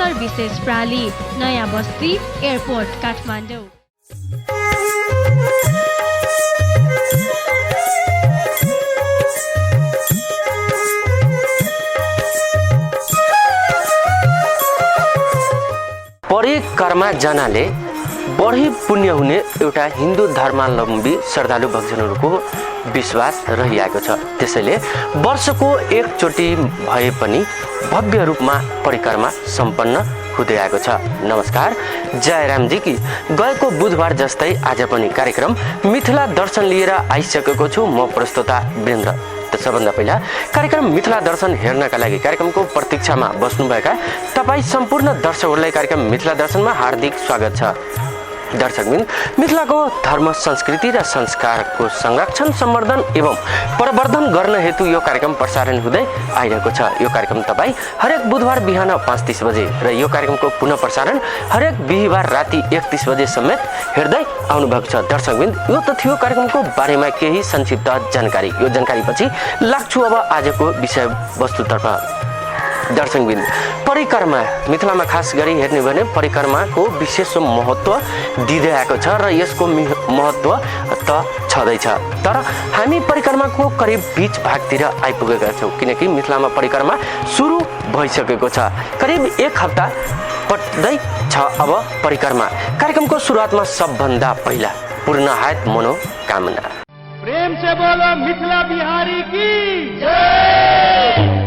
अवसर विशेष प्राली नयाँ बस्ती एयरपोर्ट काठमाडौँ। परिक्रमा जानाले बढी पुण्य हुने एउटा हिन्दू धर्मावलम्बी श्रद्धालु भक्तजनहरूको विश्वास रहिआएको छ। त्यसैले वर्षको एकचोटि भए पनि भव्य रूपमा परिक्रमा सम्पन्न हुँदै आएको छ। नमस्कार, जय रामजी की। गएको बुधबार जस्तै आज पनि कार्यक्रम मिथिला दर्शन लिएर आइसकेको छु म प्रस्तोता वीरेन्द्र। सबभन्दा पहिला कार्यक्रम मिथिला दर्शन हेर्नका लागि कार्यक्रमको प्रतीक्षामा बस्नुभएका तपाईँ सम्पूर्ण दर्शकहरूलाई कार्यक्रम मिथिला दर्शनमा हार्दिक स्वागत छ। दर्शकबिन, मिथिलाको धर्म संस्कृति र संस्कारको संरक्षण सम्वर्धन एवं प्रवर्धन गर्न हेतु यो कार्यक्रम प्रसारण हुँदै आइरहेको छ। यो कार्यक्रम तपाईँ हरेक बुधबार बिहान 5:30 बजे र यो कार्यक्रमको पुनः प्रसारण हरेक बिहिबार राति 1:30 बजे समेत हेर्दै आउनुभएको छ। दर्शकबिन, यो त थियो कार्यक्रमको बारेमा केही संक्षिप्त जानकारी। यो जानकारी पछि लाग्छु अब आजको विषय वस्तुतर्फ। दर्शकबिन, परिक्रमा मिथिलामा खास गरी हेर्ने भने परिक्रमाको विशेष महत्त्व दिँदै आएको छ र यसको महत्त्व त छँदैछ। तर हामी परिक्रमाको करिब बीच भागतिर आइपुगेका छौँ, किनकि मिथिलामा परिक्रमा सुरु भइसकेको छ। करिब 1 हप्ता पट्दै छ अब परिक्रमा। कार्यक्रमको सुरुवातमा सबभन्दा पहिला पूर्णहात मनोकामना। प्रेम से बोलो मिथिला बिहारी की जय।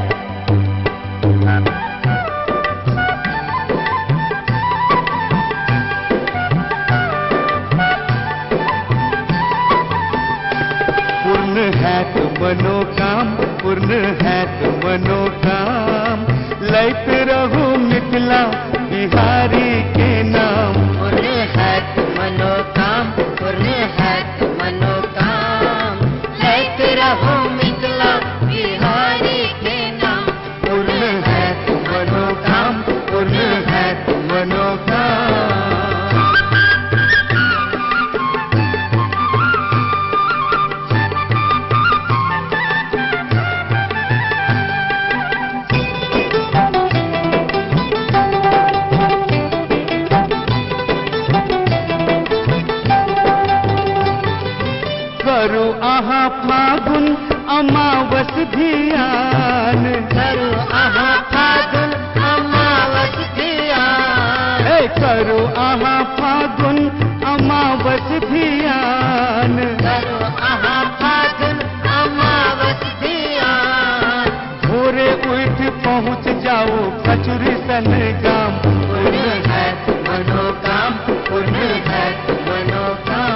पूर्ण है तो मनोकाम, पूर्ण है तो मनोकाम, लैते रहो मिथिला बिहारी के नाम। पूर्ण है तो मनोकाम, पूर्ण है तो मनोकाम, लैते रहो मिथिला बिहारी के नाम। पूर्ण है तो मनोकाम, पूर्ण है तो मनोकाम। करू आहा फागुन अमावस ध्यान, करू आहा फागुन अमावस ध्यान, करू आहा फागुन अमावस ध्यान, करू आहा फागुन अमावस ध्यान। भोरे उठ पहुँच जाओ खचुरी सन गाम। पूर्ण है तो मनोकाम, पूर्ण है तो मनोकाम।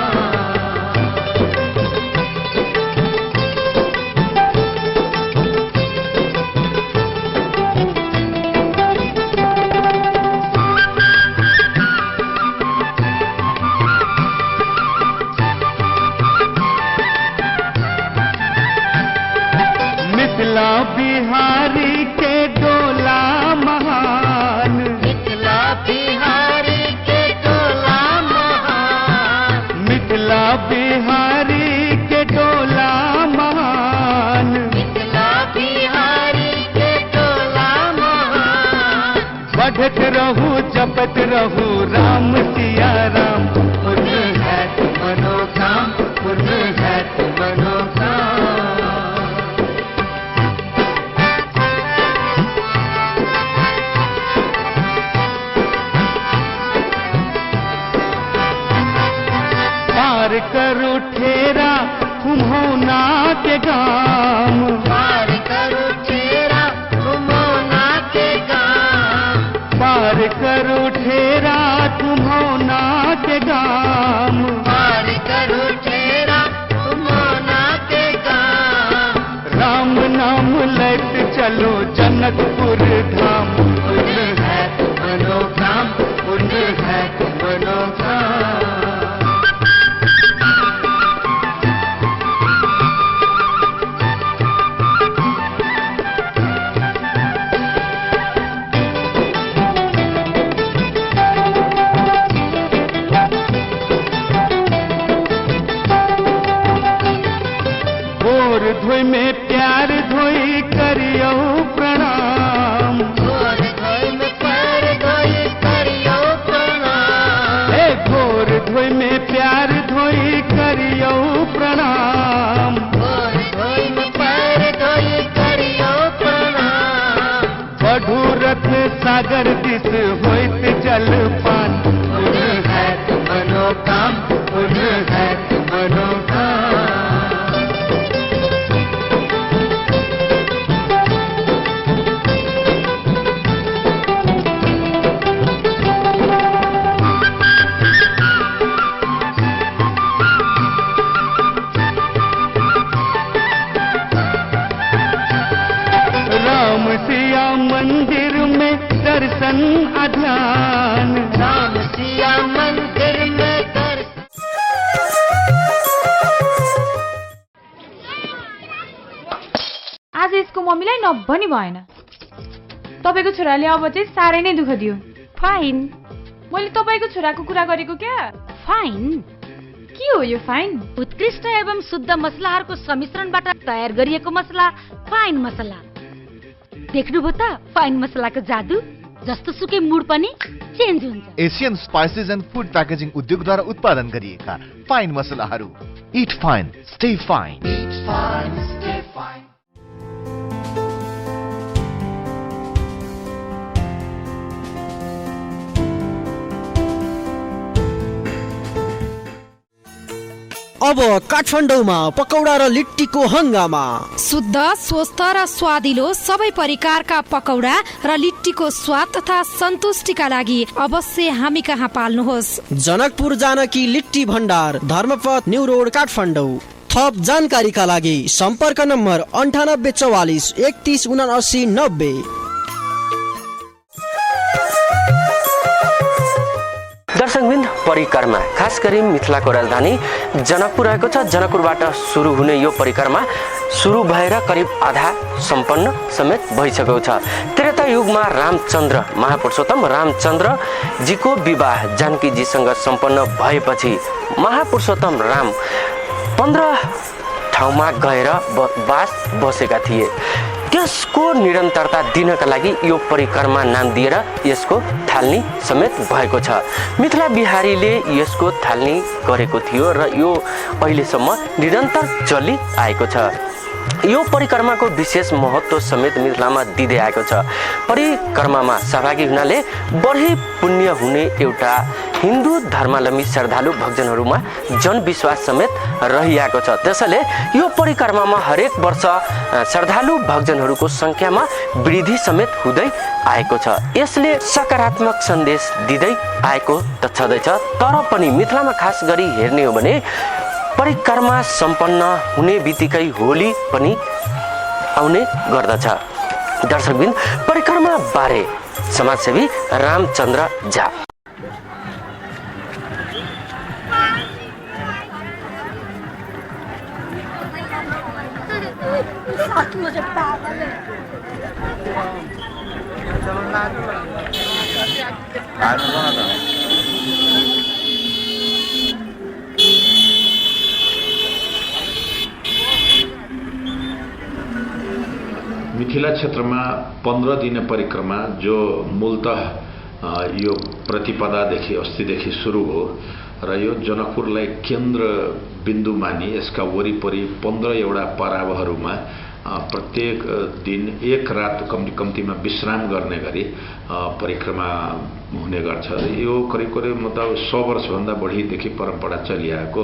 मिथिला बिहारी के डोला महान, मिथिला बिहारी के डोला महान, मिथिला बिहारी के डोला महान। मिथिला बिहारी के डोला महान। बढ़त रहू जपत रहू राम सिया राम। पूर्ण है तो मनोकाम, पूर्ण है तो मनोकाम। पार करू ठेरा कुम्हौना के गाम, पार करू ठेरा कुम्हौना के गाम, पार करू ठेरा कुम्हौना के गाम। पार करू ठेरा कुम्हौना के गाम। राम नाम लैत चलो जनकपुर धाम। पूर्ण है तो मनोकाम, पूर्ण है तो मनोकाम। धोई में प्यार धोई करियो प्रणाम। गोर धोई में प्यार धोई सागर दिस होइत जलपान उन है मनोकाम उन है मनोकाम राम सिया मंदिर में दर्शन अध्यान राम सिया मंदिर में दर्शन आज यसको मम्मीलाई नभनी भएन तपाईको छोराले अब चाहिँ साह्रै नै दुःख दियो फाइन मैले तपाईको छोराको कुरा गरेको क्या फाइन के हो यो फाइन उत्कृष्ट एवं शुद्ध मसलाहरूको सम्मिश्रणबाट तयार गरिएको मसला फाइन मसला देख्नुभयो त फाइन मसलाको जादु जस्तो सुकै मुड पनि चेन्ज हुन्छ Asian spices and food packaging उद्योगद्वारा उत्पादन गरिएका फाइन मसलाहरू इट फाइन स्टे फाइन अब काठमाडौँमा पकौडा र लिट्टीको हंगामा शुद्ध स्वस्थ र स्वादिलो सबै प्रकारका पकौडा र लिट्टीको स्वाद तथा सन्तुष्टिका लागि अवश्य हामी कहाँ पाल्नुहोस् जनकपुर जानकी लिट्टी भण्डार धर्मपथ न्यू रोड काठमाडौँ थप जानकारीका लागि सम्पर्क नम्बर 9844 317990 दर्शकवृन्द परिक्रमा खास गरी मिथिलाको राजधानी जनकपुर रहेको छ जनकपुरबाट सुरु हुने यो परिक्रमा सुरु भएर करिब आधा सम्पन्न समेत भइसकेको छ त्रेता युगमा रामचन्द्र महापुरुषोत्तम रामचन्द्र जीको विवाह जानकीजीसँग सम्पन्न भएपछि महापुरुषोत्तम राम 15 ठाउँमा गएर वास बसेका थिए त्यसको निरन्तरता दिनका लागि यो परिक्रमा नाम दिएर यसको थालनी समेत भएको छ मिथिला बिहारीले यसको थालनी गरेको थियो र यो अहिलेसम्म निरन्तर चलि आएको छ यो परिक्रमाको विशेष महत्त्व समेत मिथिलामा दिँदै आएको छ परिक्रमामा सहभागी हुनाले बढी पुण्य हुने एउटा हिन्दू धर्मावलम्बी श्रद्धालु भक्तजनहरूमा जनविश्वास समेत रहिआएको छ त्यसैले यो परिक्रमामा हरेक वर्ष श्रद्धालु भक्तजनहरूको संख्यामा वृद्धि समेत हुँदै आएको छ यसले सकारात्मक सन्देश दिँदै आएको त छँदैछ तर पनि मिथिलामा खास गरी हेर्ने हो भने परिक्रमा सम्पन्न हुने बित्तिकै होली पनि आउने गर्दछ दर्शकवृन्द परिक्रमा बारे समाजसेवी रामचन्द्र झा मिथिला क्षेत्रमा 15 दिने परिक्रमा जो मूलतः यो प्रतिपदादेखि अस्तिदेखि सुरु हो र यो जनकपुरलाई केन्द्र बिन्दु मानि यसका वरिपरि 15 एउटा परावहरूमा प्रत्येक दिन एक रात कम्तीमा विश्राम गर्ने गरी परिक्रमा हुने गर्छ यो करिब मतलब 100 वर्षभन्दा बढीदेखि परम्परा चलिआएको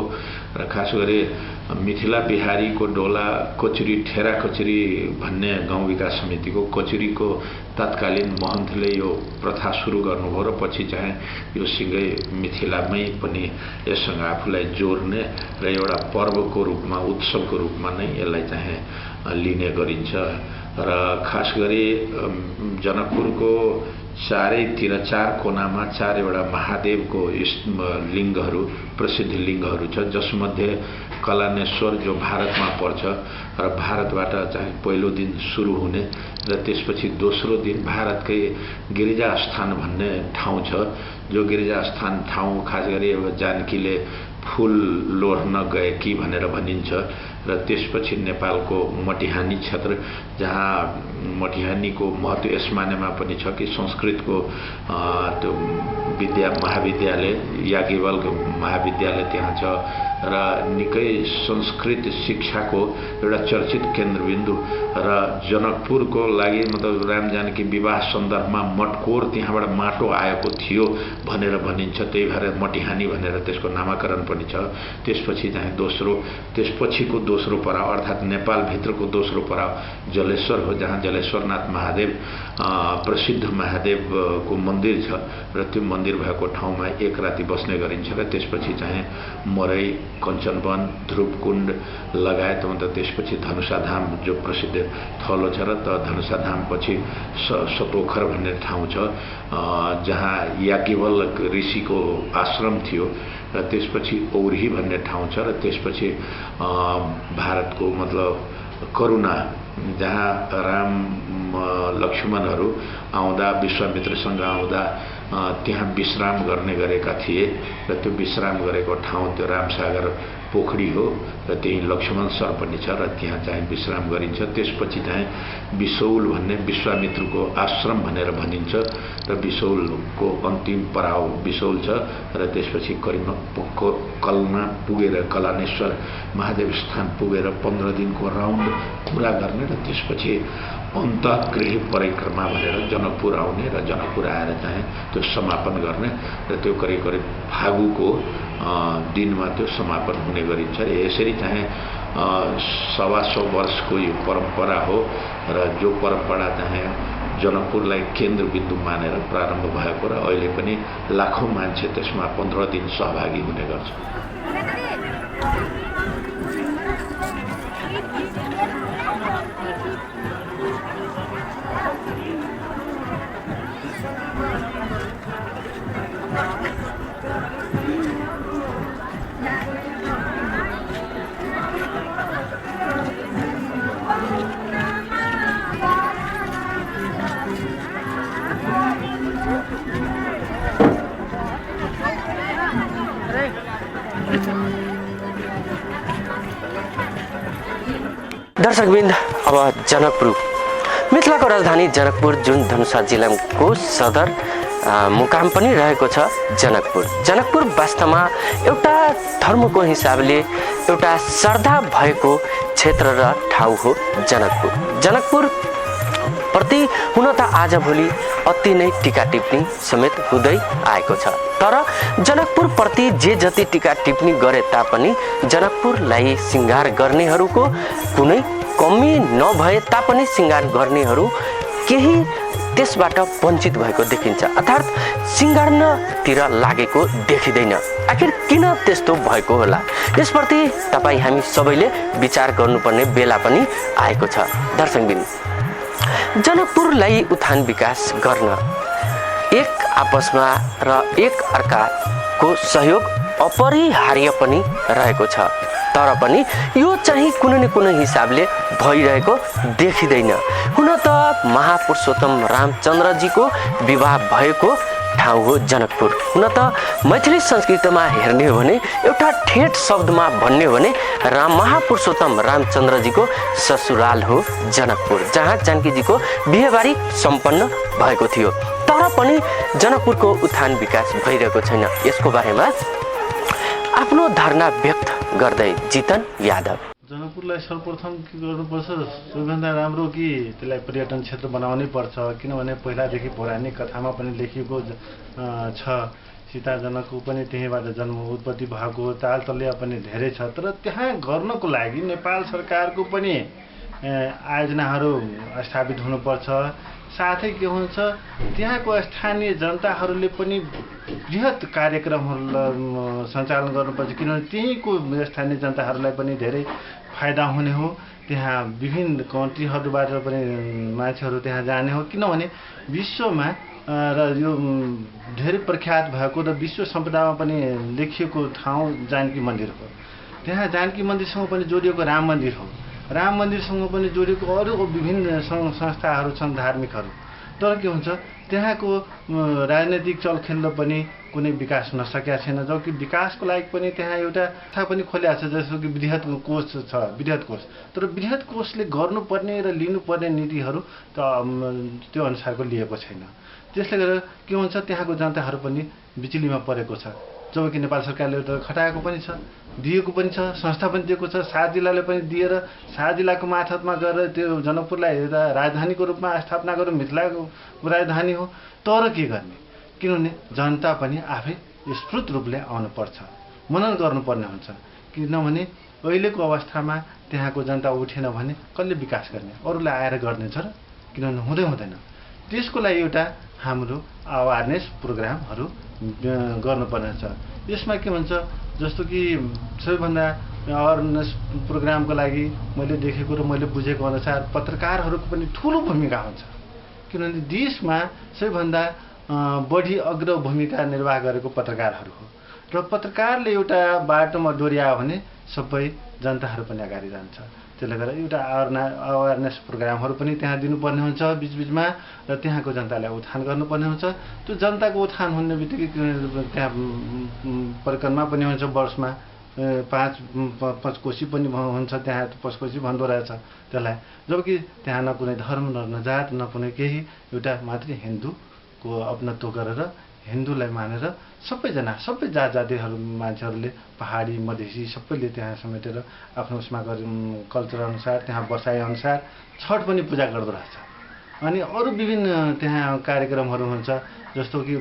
र खास गरी मिथिला बिहारीको डोला कोचुरी ठेरा कोचुरी भन्ने गाउँ विकास समितिको कोचुरीको तत्कालीन महन्तले यो प्रथा सुरु गर्नुभयो र पछि चाहिँ यो सिँगै मिथिलामै पनि यससँग आफूलाई जोड्ने र एउटा पर्वको रूपमा उत्सवको रूपमा नै यसलाई चाहिँ लिने गरिन्छ र खास गरी जनकपुरको चारैतिर 4 कोनामा 4 वटा महादेवको लिङ्गहरू प्रसिद्ध लिङ्गहरू छ जसमध्ये कलानेश्वर जो भारतमा पर्छ र भारतबाट चाहिँ पहिलो दिन सुरु हुने र त्यसपछि दोस्रो दिन भारतकै गिरिजा स्थान भन्ने ठाउँ छ जो गिरिजा स्थान ठाउँ खास गरी अब जानकीले फूल लोर्न गएकी भनेर भनिन्छ र त्यसपछि नेपालको मटिहानी क्षेत्र जहाँ मटिहानीको महत्त्व यस मानेमा पनि छ कि संस्कृतको त्यो महाविद्यालय याज्ञवल्क महाविद्यालय त्यहाँ छ र निकै संस्कृत शिक्षाको एउटा चर्चित केन्द्रबिन्दु र जनकपुरको लागि मतलब राम जानकी विवाह सन्दर्भमा मटकोर त्यहाँबाट माटो आएको थियो भनेर भनिन्छ, त्यही भएर मटिहानी भनेर त्यसको नामाकरण पनि छ। त्यसपछि चाहिँ त्यसपछिको दोस्रो पडाव अर्थात् नेपालभित्रको दोस्रो पडाव जलेश्वर हो, जहाँ जलेश्वरनाथ महादेव प्रसिद्ध महादेवको मन्दिर छ र त्यो मन्दिर भएको ठाउँमा एक राति बस्ने गरिन्छ र त्यसपछि चाहिँ मरै, कञ्चनवन, ध्रुवकुण्ड लगायत मतलब त्यसपछि धनुषाधाम जो प्रसिद्ध थलो छ र त धनुषाधाम पछि सतोखर भन्ने ठाउँ छ जहाँ याज्ञवल्क ऋषिको आश्रम थियो र त्यसपछि औरही भन्ने ठाउँ छ र त्यसपछि भारतको मतलब करुणा जहाँ राम लक्ष्मणहरू आउँदा विश्वामित्रसँग आउँदा त्यहाँ विश्राम गर्ने गरेका थिए र त्यो विश्राम गरेको ठाउँ त्यो रामसागर पोखरी हो र त्यही लक्ष्मण सर पनि छ र त्यहाँ चाहिँ विश्राम गरिन्छ। त्यसपछि चाहिँ बिसौल भन्ने विश्वामित्रको आश्रम भनेर भनिन्छ र बिसौलको अन्तिम पडाव बिसौल छ र त्यसपछि कलमा पुगेर कलानेश्वर महादेव स्थान पुगेर 15 दिनको राउन्ड पुरा गर्ने र त्यसपछि अन्तःगृह परिक्रमा भनेर जनकपुर आउने र जनकपुर आएर चाहिँ त्यो समापन गर्ने र त्यो करिब फागुको दिनमा त्यो समापन हुने गरिन्छ। यसरी चाहिँ 125 वर्षको यो परम्परा हो र जो परम्परा चाहिँ जनकपुरलाई केन्द्रबिन्दु मानेर प्रारम्भ भएको र अहिले पनि लाखौं मान्छे त्यसमा 15 दिन सहभागी हुने गर्छ। दर्शकबिन्द, अब जनकपुर मिथिलाको राजधानी जनकपुर जुन धनुषा जिल्लाको सदर मुकाम पनि रहेको छ। जनकपुर वास्तवमा एउटा धर्मको हिसाबले एउटा श्रद्धा भएको क्षेत्र र ठाउँ हो जनकपुर प्रति हुन त आजभोलि अति नै टीका टिप्पणी समेत हुँदै आएको छ। तर जनकपुर प्रति जे जति टीका टिप्पणी गरे तापनि जनकपुरलाई सिंगार गर्नेहरूको कुनै कमी नभए तापनि सिंगार गर्नेहरू केही त्यसबाट वञ्चित भएको देखिन्छ, अर्थात् सिंगार्नतिर लागेको देखिँदैन। आखिर किन त्यस्तो भएको होला, यसप्रति तपाईँ हामी सबैले विचार गर्नुपर्ने बेला पनि आएको छ। दर्शकबिन, जनकपुरलाई उत्थान विकास गर्न एक आपसमा र एक अर्काको सहयोग अपरिहार्य पनि रहेको छ। तर पनि यो चाहिँ कुनै न कुनै हिसाबले भइरहेको देखिँदैन। हुन त महापुरुषोत्तम रामचन्द्रजीको विवाह भएको ठाउँ हो जनकपुर। हुन त मैथिली संस्कृतिमा हेर्ने हो भने एउटा ठेट शब्दमा भन्ने हो भने महापुरुषोत्तम रामचन्द्रजीको ससुराल हो जनकपुर, जहाँ जानकीजीको बिहेबारी सम्पन्न भएको थियो। तर पनि जनकपुरको उत्थान विकास भइरहेको छैन। यसको बारेमा आफ्नो धारणा व्यक्त गर्दै जितन यादव, जनकपुरलाई सर्वप्रथम के गर्नुपर्छ, सबैभन्दा राम्रो कि त्यसलाई पर्यटन क्षेत्र बनाउनै पर्छ। किनभने पहिलादेखि पौराणिक कथामा पनि लेखिएको छ, सीता जनकको पनि त्यहीँबाट जन्म उत्पत्ति भएको, तालतल्य पनि धेरै छ। तर त्यहाँ गर्नको लागि नेपाल सरकारको पनि आयोजनाहरू स्थापित हुनुपर्छ। साथै के हुन्छ, त्यहाँको स्थानीय जनताहरूले पनि बृहत कार्यक्रमहरू सञ्चालन गर्नुपर्छ। किनभने त्यहीँको स्थानीय जनताहरूलाई पनि धेरै फाइदा हुने हो। त्यहाँ विभिन्न कन्ट्रीहरूबाट पनि मान्छेहरू त्यहाँ जाने हो। किनभने विश्वमा र यो धेरै प्रख्यात भएको र विश्व सम्पदामा पनि लेखिएको ठाउँ जानकी मन्दिर हो। त्यहाँ जानकी मन्दिरसँग पनि जोडिएको राम मन्दिर हो। राम मन्दिरसँग पनि जोडिएको अरू विभिन्न संस्थाहरू छन् धार्मिकहरू। तर के हुन्छ, त्यहाँको राजनैतिक चलखेलले पनि कुनै विकास हुन सकेको छैन। जबकि विकासको लागि पनि त्यहाँ एउटा थाहा पनि खोलिएको छ, जस्तो कि वृहत कोष छ, वृहत कोष। तर वृहत कोषले गर्नुपर्ने र लिनुपर्ने नीतिहरू त त्यो अनुसारको लिएको छैन। त्यसले गर्दा के हुन्छ त्यहाँको जनताहरू पनि बिचुलीमा परेको छ। जबकि नेपाल सरकारले त खटाएको पनि छ, दिएको पनि छ, संस्था पनि दिएको छ, 7 जिल्लाले पनि दिएर 7 जिल्लाको मार्फतमा गएर त्यो जनकपुरलाई एउटा राजधानीको रूपमा स्थापना गरौँ, मिथिलाको राजधानी हो। तर के गर्ने, किनभने जनता पनि आफै स्फूर्त रूपले आउनुपर्छ, मनन गर्नुपर्ने हुन्छ। किनभने अहिलेको अवस्थामा त्यहाँको जनता उठेन भने कसले विकास गर्ने, अरूलाई आएर गर्ने छ र, किनभने हुँदैन। त्यसको लागि एउटा हाम्रो अवेरनेस प्रोग्रामहरू गर्नुपर्ने छ। यसमा के भन्छ, जस्तो कि सबैभन्दा अवेरनेस प्रोग्रामको लागि मैले देखेको र मैले बुझेको अनुसार पत्रकारहरूको पनि ठुलो भूमिका हुन्छ। किनभने देशमा सबैभन्दा बढी अग्र भूमिका निर्वाह गरेको पत्रकारहरू हो र पत्रकारले एउटा बाटोमा डोर्यायो भने सबै जनताहरू पनि अगाडि जान्छ। त्यसले गर्दा एउटा अवेरनेस प्रोग्रामहरू पनि त्यहाँ दिनुपर्ने हुन्छ बिचबिचमा र त्यहाँको जनतालाई उत्थान गर्नुपर्ने हुन्छ। त्यो जनताको उत्थान हुने बित्तिकै त्यहाँ परिक्रमा पनि हुन्छ, वर्षमा 5 कोशी पनि हुन्छ, त्यहाँ पचकोशी भन्दो रहेछ त्यसलाई। जबकि त्यहाँ न कुनै धर्म न जात न कुनै केही, एउटा मात्रै हिन्दूको अपनत्व गरेर हिन्दूलाई मानेर सबैजना सबै जात जातिहरू मान्छेहरूले पहाडी मधेसी सबैले त्यहाँ समेटेर आफ्नो उसमा कल्चर अनुसार त्यहाँ बसाइ अनुसार छठ पनि पूजा गर्दो रहेछ। अनि अरू विभिन्न त्यहाँ कार्यक्रमहरू हुन्छ, जस्तो कि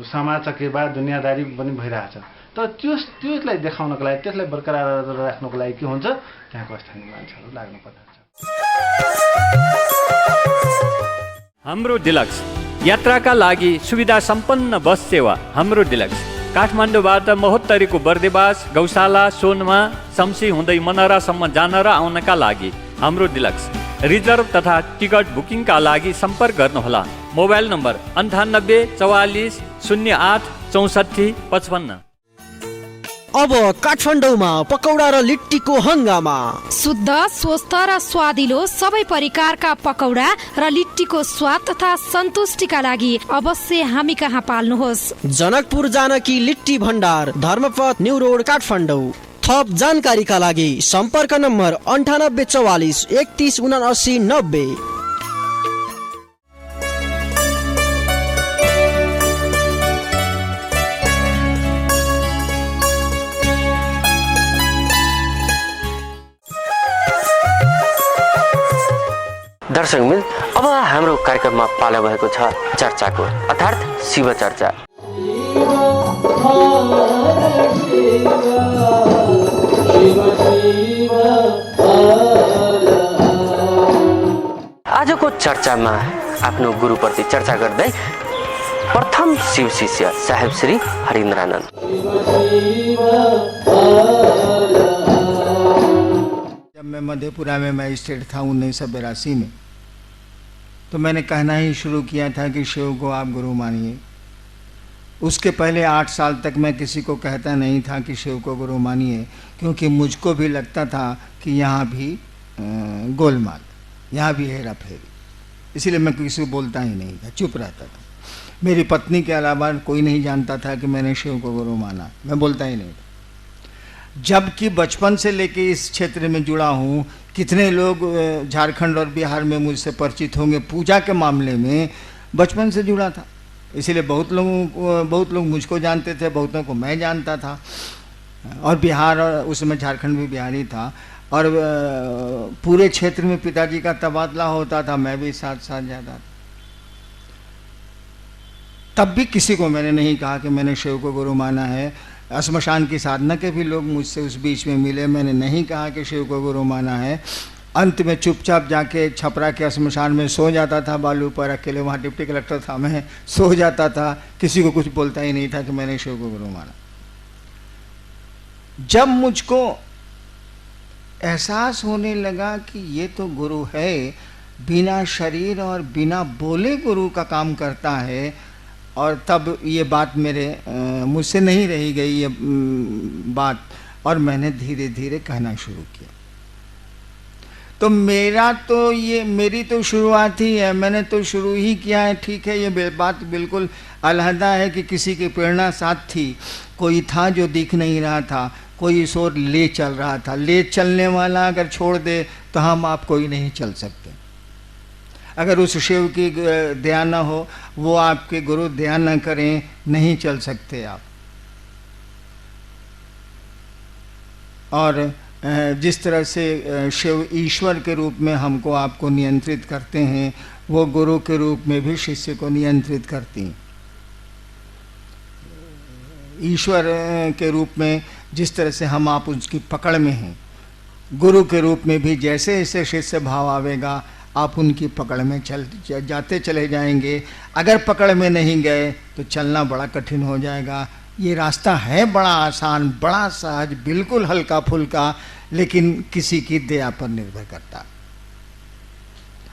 समाज चकेबा दुनियाँदारी पनि भइरहेछ। तर त्यसलाई देखाउनको लागि, त्यसलाई बरकरार राख्नको लागि के हुन्छ, त्यहाँको स्थानीय मान्छेहरू लाग्नुपर्ने हुन्छ। हाम्रो डिलक्स यात्राका लागि सुविधा सम्पन्न बस सेवा। हाम्रो डिलक्स काठमाडौँबाट महोत्तरीको बर्देवास, गौशाला, सोनमा, शम्सी हुँदै मनरासम्म जान र आउनका लागि हाम्रो डिलक्स। रिजर्भ तथा टिकट बुकिङका लागि सम्पर्क गर्नुहोला। Mobile number 98 44 08 64 55। अब काठमाडौँमा पकौडा र लिट्टीको हंगामा। शुद्ध, स्वस्थ र स्वादिलो सबै परिकारका पकौडा र लिट्टीको स्वाद तथा सन्तुष्टिका लागि अवश्य हामी कहाँ पाल्नुहोस्। जनकपुर जानकी लिट्टी भण्डार, धर्मपथ न्यू रोड, काठमाडौँ। थप जानकारीका लागि सम्पर्क नम्बर 98 44 31 79 90। दर्शकबिन, अब हाम्रो कार्यक्रममा पालो भएको छ चर्चाको, अर्थात् शिव चर्चा। आजको चर्चामा आफ्नो गुरुप्रति चर्चा गर्दै प्रथम शिव शिष्य साहेब श्री हरिन्द्रानन्द। जब मैं मधेपुरा में मजिस्ट्रेट था 1982 में, तो मैंने कहना ही शुरू किया था कि शिव को आप गुरु मानिए। उसके पहले 8 साल तक मैं किसी को कहता नहीं था कि शिव को गुरु मानिए, क्योंकि मुझको भी लगता था कि यहाँ भी गोलमाल, यहाँ भी हेरा फेरी, इसलिए मैं किसी को बोलता ही नहीं था, चुप रहता था। मेरी पत्नी के अलावा कोई नहीं जानता था कि मैंने शिव को गुरु माना, मैं बोलता ही नहीं था। जबकि बचपन से लेके इस क्षेत्र में जुड़ा हूँ, कितने लोग झारखंड और बिहार में मुझसे परिचित होंगे, पूजा के मामले में बचपन से जुड़ा था, इसलिए बहुत लोग मुझको जानते थे, बहुतों को मैं जानता था। और बिहार, और उस समय झारखंड भी बिहारी था, और पूरे क्षेत्र में पिताजी का तबादला होता था, मैं भी साथ साथ जाता था। तब भी किसी को मैंने नहीं कहा कि मैंने शिव को गुरु माना है। श्मशान की साधना के भी लोग मुझसे उस बीच में मिले, मैंने नहीं कहा कि शिव को गुरु माना है। अंत में चुपचाप जाके छपरा के श्मशान में सो जाता था, बालू पर अकेले, वहाँ डिप्टी कलेक्टर था, मैं सो जाता था, किसी को कुछ बोलता ही नहीं था कि मैंने शिव को गुरु माना। जब मुझको एहसास होने लगा कि ये तो गुरु है, बिना शरीर और बिना बोले गुरु का काम करता है, और तब ये बात मुझसे नहीं रही गई ये बात, और मैंने धीरे धीरे कहना शुरू किया। तो मेरी तो शुरुआत ही है, मैंने तो शुरू ही किया है। ठीक है, ये बात बिल्कुल अलहदा है कि किसी की प्रेरणा साथ थी, कोई था जो दिख नहीं रहा था, कोई इस ओर ले चल रहा था। ले चलने वाला अगर छोड़ दे तो हम आप कोई नहीं चल सकते। अगर उस शिव की दया न हो, वो आपके गुरु दया न करें, नहीं चल सकते आप। और जिस तरह से शिव ईश्वर के रूप में हमको आपको नियंत्रित करते हैं, वो गुरु के रूप में भी शिष्य को नियंत्रित करती। ईश्वर के रूप में जिस तरह से हम आप उसकी पकड़ में हैं, गुरु के रूप में भी जैसे जैसे शिष्य भाव आवेगा आप उनकी पकड़ में जाते चले जाएंगे। अगर पकड़ में नहीं गए तो चलना बड़ा कठिन हो जाएगा। ये रास्ता है बड़ा आसान, बड़ा सहज, बिल्कुल हल्का फुल्का, लेकिन किसी की दया पर निर्भर करता।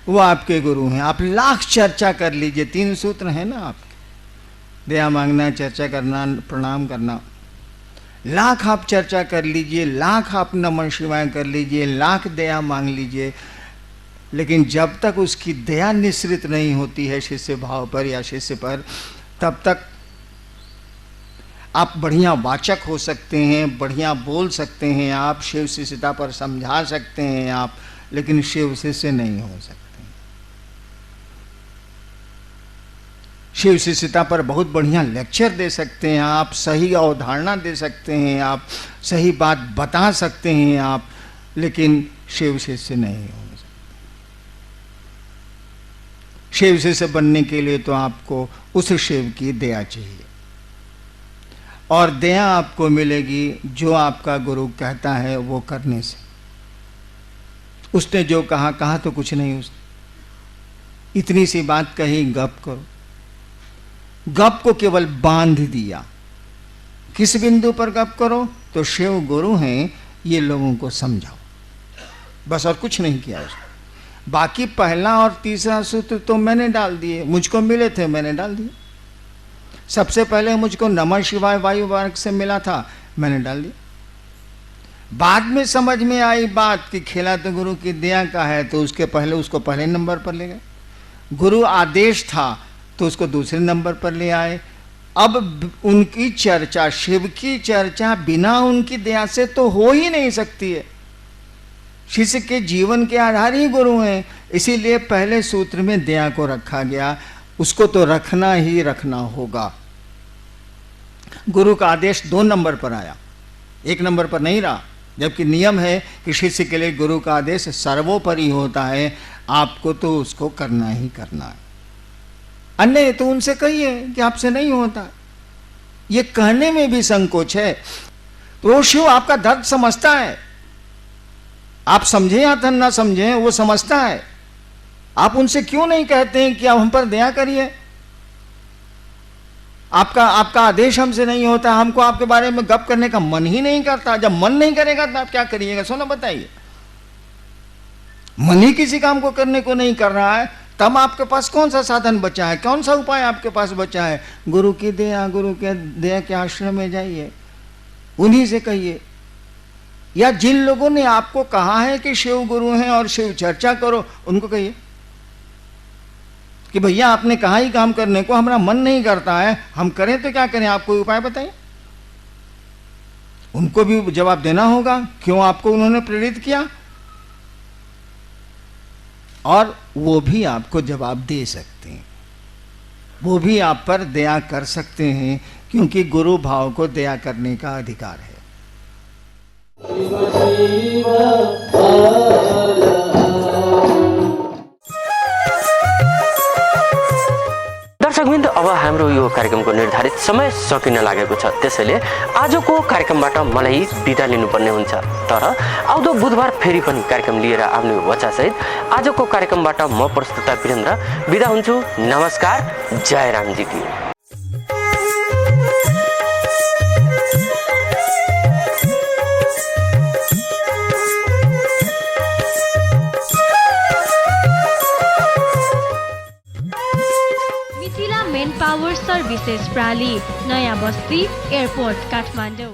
वो आपके गुरु हैं। आप लाख चर्चा कर लीजिए, 3 सूत्र हैं ना आपके, दया मांगना, चर्चा करना, प्रणाम करना। लाख आप चर्चा कर लीजिए, लाख आप नमः शिवाय कर लीजिए, लाख दया मांग लीजिए, लेकिन जब तक उसकी दया निश्रित नहीं होती है शिष्य भाव पर या शिष्य पर, तब तक आप बढ़िया वाचक हो सकते हैं, बढ़िया बोल सकते हैं, आप शिव शिष्यता पर समझा सकते हैं आप, लेकिन शिव शिष्य नहीं हो सकते। शिव शिष्यता पर बहुत बढ़िया लेक्चर दे सकते हैं आप, सही अवधारणा दे सकते हैं आप, सही बात बता सकते हैं आप, लेकिन शिव शिष्य नहीं हो सकते। शिव शिष्य बनने के लिए तो आपको उस शिव की दया चाहिए, और दया आपको मिलेगी जो आपका गुरु कहता है वो करने से। उसने जो कहा, कहा तो कुछ नहीं, उसने इतनी सी बात कही, गप करो। गप को केवल बांध दिया। किस बिंदु पर गप करो? तो शिव गुरु हैं, ये लोगों को समझाओ, बस, और कुछ नहीं किया उसने। बाकी पहला और तीसरा सूत्र तो मैंने डाल दिए, मुझको मिले थे मैंने डाल दिए। सबसे पहले मुझको नमः शिवाय वायु वर्ग से मिला था, मैंने डाल दिया। बाद में समझ में आई बात कि खेला तो गुरु की दया का है, तो उसको पहले नंबर पर ले गए। गुरु आदेश था तो उसको दूसरे नंबर पर ले आए। अब उनकी चर्चा, शिव की चर्चा बिना उनकी दया से तो हो ही नहीं सकती है। शिष्य के जीवन के आधार ही गुरु हैं, इसीलिए पहले सूत्र में दया को रखा गया। उसको तो रखना ही रखना होगा। गुरु का आदेश 2 नंबर पर आया, 1 नंबर पर नहीं रहा, जबकि नियम है कि शिष्य के लिए गुरु का आदेश सर्वोपरि होता है। आपको तो उसको करना ही करना है। अन्य तो उनसे कहिए कि आपसे नहीं होता, ये कहने में भी संकोच है। तो वो शिव आपका दर्द समझता है, आप समझे या ना समझे, वो समझता है। आप उनसे क्यों नहीं कहते हैं कि आप हम पर दया करिए? आपका आदेश हमसे नहीं होता, हमको आपके बारे में गप करने का मन ही नहीं करता। जब मन नहीं करेगा तो आप क्या करिएगा? सोना बताइए। मन ही किसी काम को करने को नहीं कर रहा है, तब आपके पास कौन सा साधन बचा है, कौन सा उपाय आपके पास बचा है? गुरु की दया, गुरु के दया के आश्रम में जाइए, उन्हीं से कहिए। या जिन लोगों ने आपको कहा है कि शिव गुरु हैं और शिव चर्चा करो, उनको कहिए कि भैया आपने कहा ही काम करने को, हमारा मन नहीं करता है, हम करें तो क्या करें, आप कोई उपाय बताइए। उनको भी जवाब देना होगा, क्यों आपको उन्होंने प्रेरित किया, और वो भी आपको जवाब दे सकते हैं, वो भी आप पर दया कर सकते हैं, क्योंकि गुरु भाव को दया करने का अधिकार है। दर्शकवृन्द, अब हाम्रो यो कार्यक्रमको निर्धारित समय सकिन लागेको छ, त्यसैले आजको कार्यक्रमबाट मलाई बिदा लिनुपर्ने हुन्छ। तर आउँदो बुधबार फेरि पनि कार्यक्रम लिएर आउने वचासहित आजको कार्यक्रमबाट म प्रस्तुता वीरेन्द्र बिदा हुन्छु। नमस्कार, जय रामजी की। पावर सर्भिसेस प्राली, नयाँ बस्ती, एयरपोर्ट, काठमाडौँ।